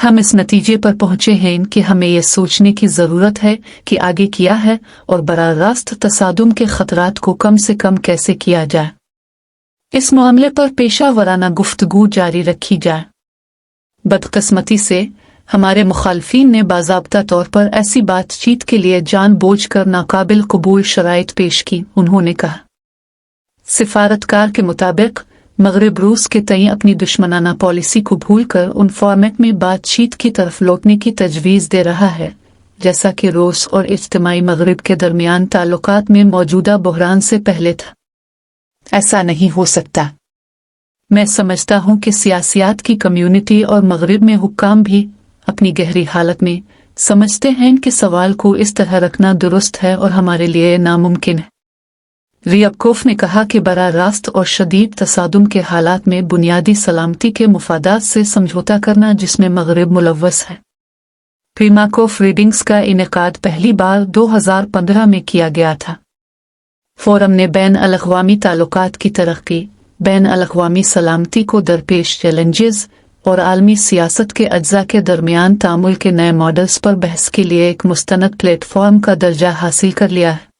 ہم اس نتیجے پر پہنچے ہیں کہ ہمیں یہ سوچنے کی ضرورت ہے کہ آگے کیا ہے اور براہ راست تصادم کے خطرات کو کم سے کم کیسے کیا جائے۔ اس معاملے پر پیشہ ورانہ گفتگو جاری رکھی جائے۔ بدقسمتی سے ہمارے مخالفین نے باضابطہ طور پر ایسی بات چیت کے لیے جان بوجھ کر ناقابل قبول شرائط پیش کی۔ انہوں نے کہا، سفارتکار کے مطابق مغرب روس کے تئیں اپنی دشمنانہ پالیسی کو بھول کر ان فارمیٹ میں بات چیت کی طرف لوٹنے کی تجویز دے رہا ہے جیسا کہ روس اور اجتماعی مغرب کے درمیان تعلقات میں موجودہ بحران سے پہلے تھا۔ ایسا نہیں ہو سکتا۔ میں سمجھتا ہوں کہ سیاسیات کی کمیونٹی اور مغرب میں حکام بھی اپنی گہری حالت میں سمجھتے ہیں کہ سوال کو اس طرح رکھنا درست ہے اور ہمارے لیے ناممکن ہے۔ ریابکوف نے کہا کہ براہ راست اور شدید تصادم کے حالات میں بنیادی سلامتی کے مفادات سے سمجھوتا کرنا جس میں مغرب ملوث ہے۔ پریماکوف ریڈنگز کا انعقاد پہلی بار 2015 میں کیا گیا تھا۔ فورم نے بین الاقوامی تعلقات کی ترقی، بین الاقوامی سلامتی کو درپیش چیلنجز اور عالمی سیاست کے اجزاء کے درمیان تعامل کے نئے ماڈلز پر بحث کے لیے ایک مستند پلیٹ فارم کا درجہ حاصل کر لیا ہے۔